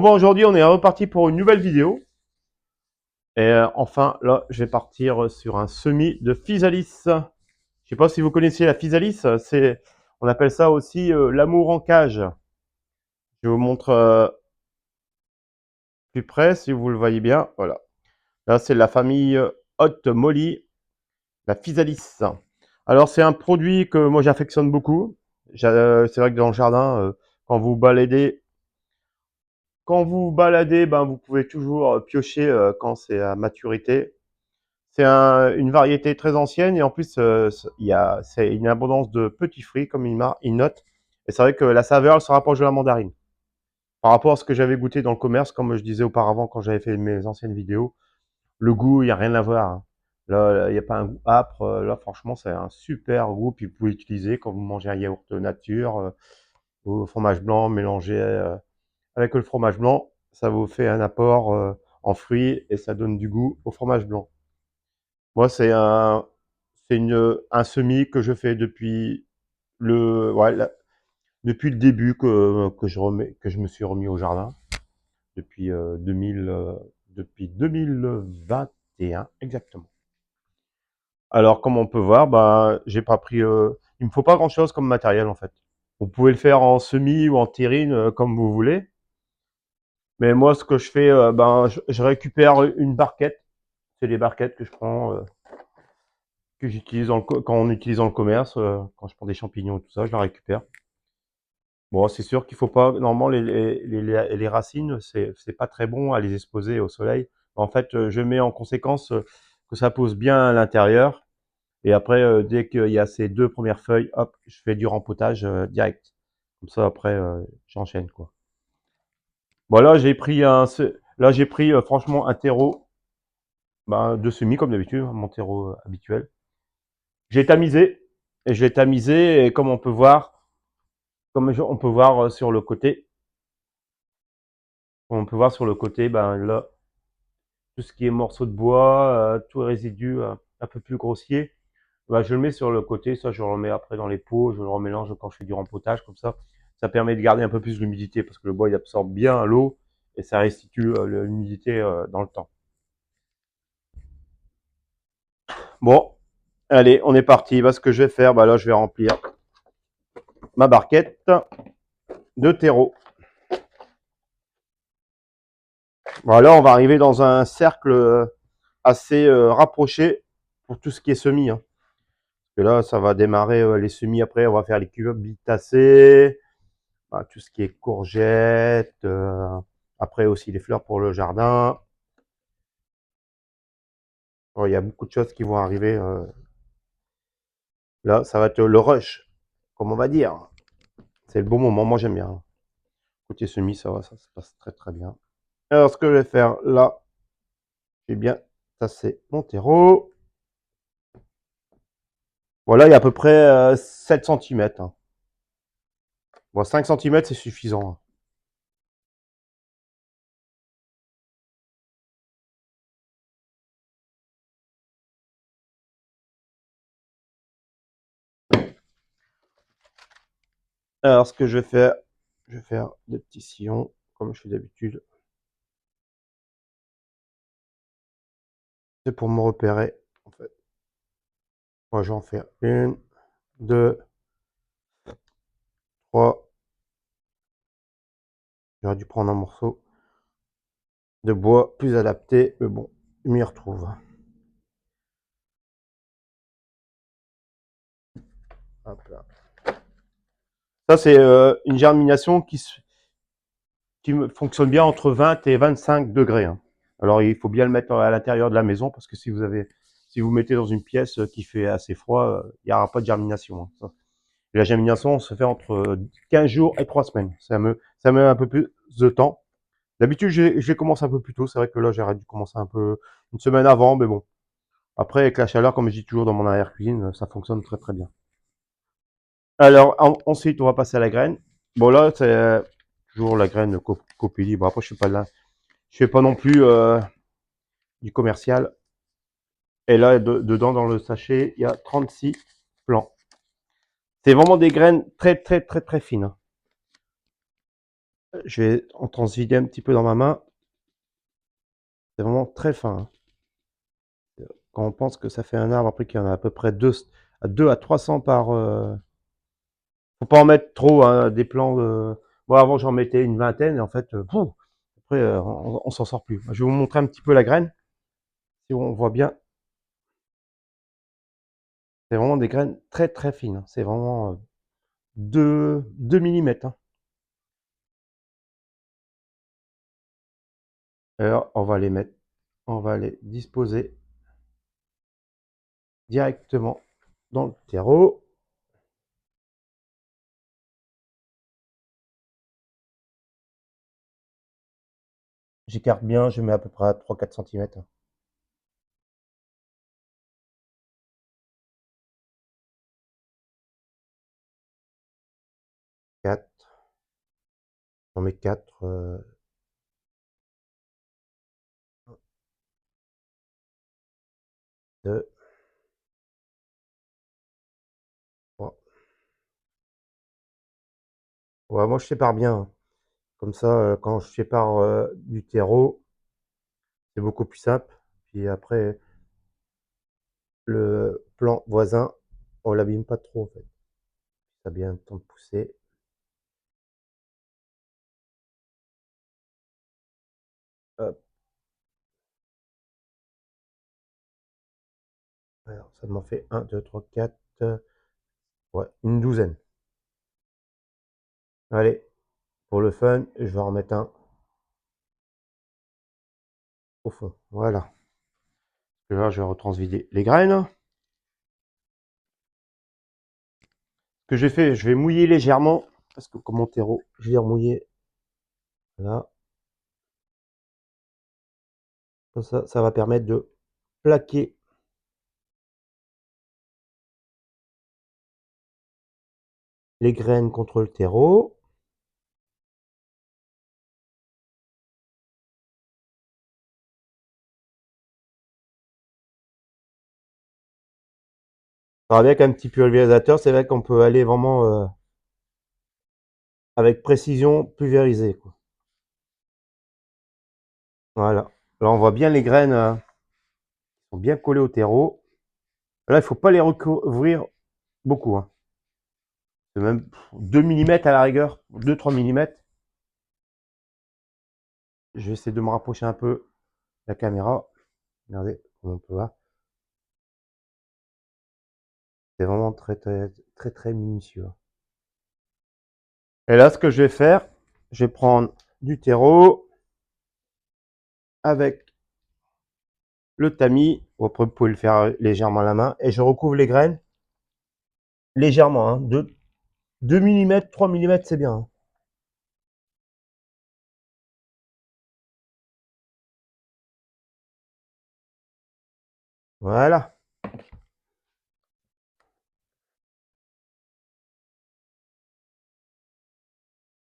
Bon, aujourd'hui, on est reparti pour une nouvelle vidéo. Et enfin, là, je vais partir sur un semis de physalis. Je sais pas si vous connaissez la physalis, on appelle ça aussi l'amour en cage. Je vous montre plus près si vous le voyez bien. Voilà. Là, c'est la famille Hot Molly, la physalis. Alors, c'est un produit que moi j'affectionne beaucoup. C'est vrai que dans le jardin, quand vous baladez, ben, vous pouvez toujours piocher quand c'est à maturité. C'est une variété très ancienne et en plus, c'est une abondance de petits fruits, comme il note. Et c'est vrai que la saveur elle se rapproche de la mandarine. Par rapport à ce que j'avais goûté dans le commerce, comme je disais auparavant quand j'avais fait mes anciennes vidéos, le goût, il n'y a rien à voir, hein. Là, il n'y a pas un goût âpre. Là, franchement, c'est un super goût. Puis vous pouvez l'utiliser quand vous mangez un yaourt nature au fromage blanc mélangé avec le fromage blanc. Ça vous fait un apport en fruits et ça donne du goût au fromage blanc. Moi, un semis que je fais depuis le début que je me suis remis au jardin, depuis 2021 exactement. Alors, comme on peut voir, bah, j'ai pas pris, il me faut pas grand-chose comme matériel en fait. Vous pouvez le faire en semis ou en terrine comme vous voulez. Mais moi, ce que je fais, ben, je récupère une barquette. C'est les barquettes que je prends. Que j'utilise quand on utilise dans le commerce, quand je prends des champignons et tout ça, je la récupère. Bon, c'est sûr qu'il faut pas, normalement, les racines, c'est pas très bon à les exposer au soleil. En fait, je mets en conséquence que ça pousse bien à l'intérieur. Et après, dès qu'il y a ces deux premières feuilles, hop, je fais du rempotage direct. Comme ça, après, j'enchaîne, quoi. Bon, là, j'ai pris franchement un terreau, ben, de semis, comme d'habitude, mon terreau habituel. J'ai tamisé, et je l'ai tamisé, et comme on peut voir, on peut voir sur le côté, ben là, tout ce qui est morceaux de bois, tout résidu un peu plus grossier, ben, je le mets sur le côté, ça je le remets après dans les pots, je le remélange quand je fais du rempotage, comme ça. Ça permet de garder un peu plus d'humidité, parce que le bois il absorbe bien l'eau, et ça restitue l'humidité dans le temps. Bon, allez, on est parti. Ben, ce que je vais faire, ben là je vais remplir ma barquette de terreau. Voilà, on va arriver dans un cercle assez rapproché pour tout ce qui est semis, hein. Et là, ça va démarrer les semis après, on va faire les cucurbitacées, bah, tout ce qui est courgettes, après aussi les fleurs pour le jardin. Bon, il y a beaucoup de choses qui vont arriver. Là, ça va être le rush, comme on va dire. C'est le bon moment, moi j'aime bien. Côté semis, ça se passe très très bien. Alors, ce que je vais faire là, j'ai bien tassé mon terreau. Voilà, il y a à peu près 7 cm. Hein. Bon, 5 cm, c'est suffisant. Hein. Alors, ce que je vais faire des petits sillons, comme je fais d'habitude. C'est pour me repérer, en fait. Moi, j'en fais une, deux, trois. J'aurais dû prendre un morceau de bois plus adapté, mais bon, je m'y retrouve. Hop là. Ça, c'est une germination fonctionne bien entre 20 et 25 degrés. Hein. Alors, il faut bien le mettre à l'intérieur de la maison parce que si vous mettez dans une pièce qui fait assez froid, il n'y aura pas de germination. Hein. Et la germination se fait entre 15 jours et 3 semaines. Ça met un peu plus de temps. D'habitude, je commence un peu plus tôt. C'est vrai que là, j'aurais dû commencer un peu une semaine avant, mais bon. Après, avec la chaleur, comme je dis toujours dans mon arrière-cuisine, ça fonctionne très très bien. Alors, ensuite, on va passer à la graine. Bon, là, c'est toujours la graine Copélie. Bon, après, je suis pas là. Je fais pas non plus du commercial. Et là, dedans, dans le sachet, il y a 36 plants. C'est vraiment des graines très très très très fines. Je vais en transvider un petit peu dans ma main. C'est vraiment très fin, hein. Quand on pense que ça fait un arbre, après qu'il y en a à peu près 2 à 300 par. Faut pas en mettre trop, hein, des plants. Moi, avant, j'en mettais une vingtaine, et en fait, après, on s'en sort plus. Je vais vous montrer un petit peu la graine. Si on voit bien, c'est vraiment des graines très très fines, hein. C'est vraiment 2 millimètres, hein. Alors, on va les disposer directement dans le terreau. J'écarte bien, je mets à peu près à 3-4 centimètres. 4, j'en mets 4. 2, 3. Ouais, moi je sépare bien, hein. Comme ça, quand je sépare du terreau, c'est beaucoup plus simple. Puis après, le plant voisin, on l'abîme pas trop en fait. Ça a bien le temps de pousser. Hop. Alors, ça m'en fait 1, 2, 3, 4. Ouais, une douzaine. Allez, pour le fun, je vais en remettre un au fond. Voilà. Et là, je vais retransvider les graines. Ce que j'ai fait, je vais mouiller légèrement, parce que comme mon terreau, je vais remouiller. Là, comme ça va permettre de plaquer les graines contre le terreau. Alors avec un petit pulvérisateur, c'est vrai qu'on peut aller vraiment avec précision pulvériser, quoi. Voilà. Là, on voit bien les graines sont bien collées au terreau. Là, il faut pas les recouvrir beaucoup, hein. C'est même 2 millimètres à la rigueur, 2-3 millimètres. Je vais essayer de me rapprocher un peu de la caméra. Regardez comme on peut voir. C'est vraiment très très très très minutieux. Et là, ce que je vais faire, je vais prendre du terreau avec le tamis. Après, vous pouvez le faire légèrement à la main. Et je recouvre les graines légèrement, hein. 2 mm, 3 mm, c'est bien, hein. Voilà.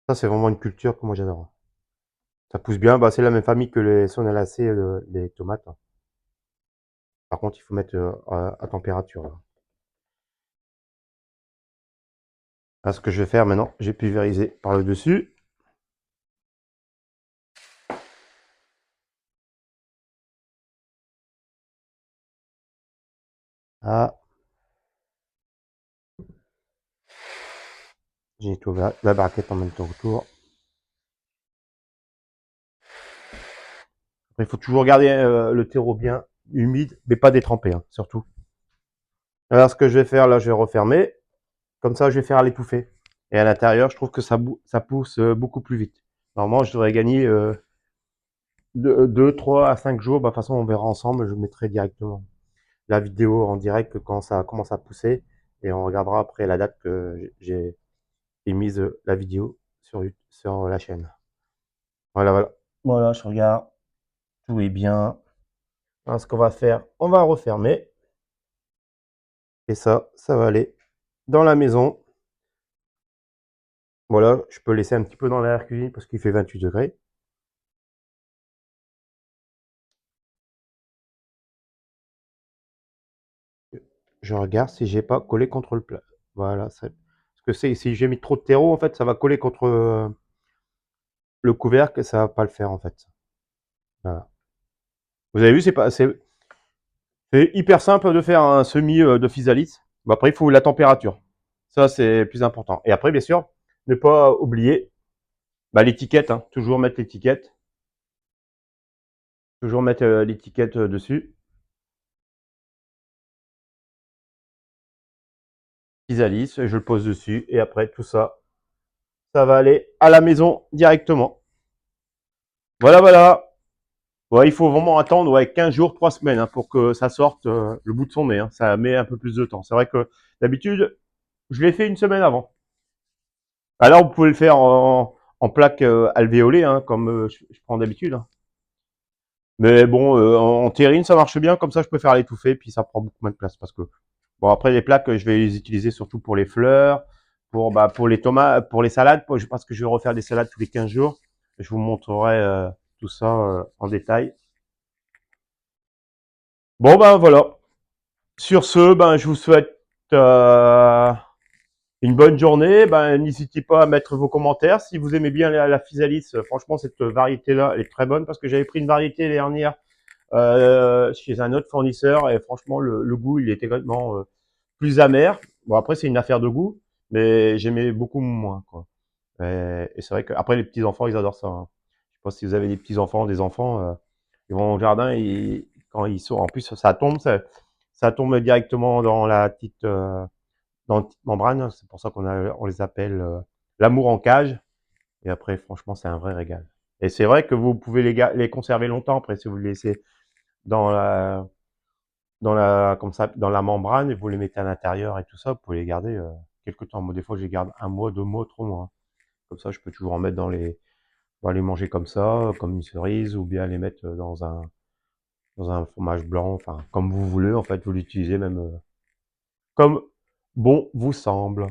Ça, c'est vraiment une culture que moi j'adore. Ça pousse bien. Bah, c'est la même famille que les sonalacées, les tomates, hein. Par contre, il faut mettre à température, là. Là, ce que je vais faire maintenant, j'ai pulvérisé par le dessus. Ah, j'ai nettoyé la barquette en même temps autour. Après, il faut toujours garder le terreau bien humide, mais pas détrempé, hein, surtout. Alors, ce que je vais faire, là, je vais refermer. Comme ça, je vais faire l'étouffer. Et à l'intérieur, je trouve que ça pousse beaucoup plus vite. Normalement, je devrais gagner 2, 3 à 5 jours. Bah, de toute façon, on verra ensemble. Je mettrai directement la vidéo en direct quand ça commence à pousser. Et on regardera après la date que j'ai émise la vidéo sur la chaîne. Voilà, voilà. Voilà, je regarde. Tout est bien. Alors, ce qu'on va faire, on va refermer. Et ça va aller dans la maison. Voilà, je peux laisser un petit peu dans l'air cuisine parce qu'il fait 28 degrés. Je regarde si j'ai pas collé contre le plat. Voilà, parce que si j'ai mis trop de terreau, en fait, ça va coller contre. le couvercle, ça va pas le faire en fait. Voilà. Vous avez vu, c'est hyper simple de faire un semis de physalis. Bon, après, il faut la température. Ça, c'est plus important. Et après, bien sûr, ne pas oublier bah, l'étiquette. Hein. Toujours mettre l'étiquette. Toujours mettre l'étiquette dessus. Physalis, je le pose dessus. Et après, tout ça, ça va aller à la maison directement. Voilà, voilà. Ouais, il faut vraiment attendre 15 jours, 3 semaines hein, pour que ça sorte le bout de son nez. Hein. Ça met un peu plus de temps. C'est vrai que d'habitude, je l'ai fait une semaine avant. Alors, vous pouvez le faire en plaque alvéolée, hein, comme je prends d'habitude. Hein. Mais bon, en terrine, ça marche bien. Comme ça, je peux faire l'étouffer, puis ça prend beaucoup moins de place. Parce que, bon, après, les plaques, je vais les utiliser surtout pour les fleurs, pour les tomates, pour les salades, parce que je vais refaire des salades tous les 15 jours. Je vous montrerai tout ça en détail. Bon, ben voilà. Sur ce, ben, je vous souhaite une bonne journée. Ben, n'hésitez pas à mettre vos commentaires. Si vous aimez bien la physalis, franchement, cette variété-là, elle est très bonne parce que j'avais pris une variété dernière chez un autre fournisseur et franchement, le goût, il était complètement plus amer. Bon, après, c'est une affaire de goût, mais j'aimais beaucoup moins, quoi. Et c'est vrai que après les petits-enfants, ils adorent ça. Hein. Je sais pas si vous avez des petits-enfants, des enfants, ils vont au jardin et quand ils sont, en plus, ça tombe directement dans la petite dans une petite membrane. C'est pour ça on les appelle l'amour en cage. Et après, franchement, c'est un vrai régal. Et c'est vrai que vous pouvez les conserver longtemps après si vous les laissez dans la, comme ça, dans la membrane et vous les mettez à l'intérieur et tout ça. Vous pouvez les garder quelques temps. Moi, des fois, je les garde 1 mois, 2 mois, 3 mois. Comme ça, je peux toujours en mettre on va les manger comme ça, comme une cerise, ou bien les mettre dans un fromage blanc. Enfin, comme vous voulez. En fait, vous l'utilisez même comme bon vous semble.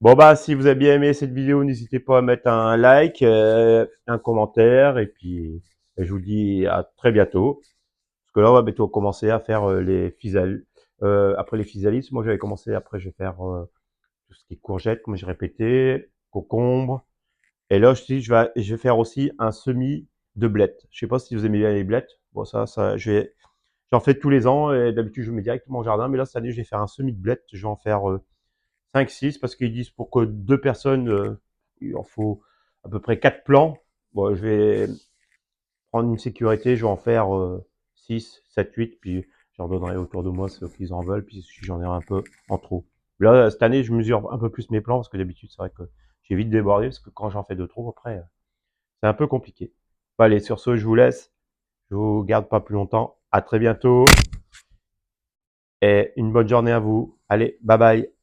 Bon bah si vous avez bien aimé cette vidéo, n'hésitez pas à mettre un like, un commentaire et puis je vous dis à très bientôt. Parce que là on va bientôt commencer à faire les physalis. Après les physalis, moi j'avais commencé, après je vais faire tout ce qui est courgettes, comme j'ai répété, concombre. Et là je vais faire aussi un semis de blettes. Je sais pas si vous aimez bien les blettes. Bon j'en fais tous les ans et d'habitude je mets directement au jardin. Mais là cette année je vais faire un semis de blettes. Je vais en faire 5, 6 parce qu'ils disent pour que 2 personnes, il en faut à peu près 4 plants. Bon, je vais prendre une sécurité, je vais en faire 6, 7, 8, puis j'en donnerai autour de moi ceux qui en veulent, puis si j'en ai un peu en trop. Là, cette année, je mesure un peu plus mes plants parce que d'habitude, c'est vrai que j'ai vite débordé parce que quand j'en fais de trop, après, c'est un peu compliqué. Bon, allez, sur ce, je vous laisse. Je vous garde pas plus longtemps. À très bientôt et une bonne journée à vous. Allez, bye bye.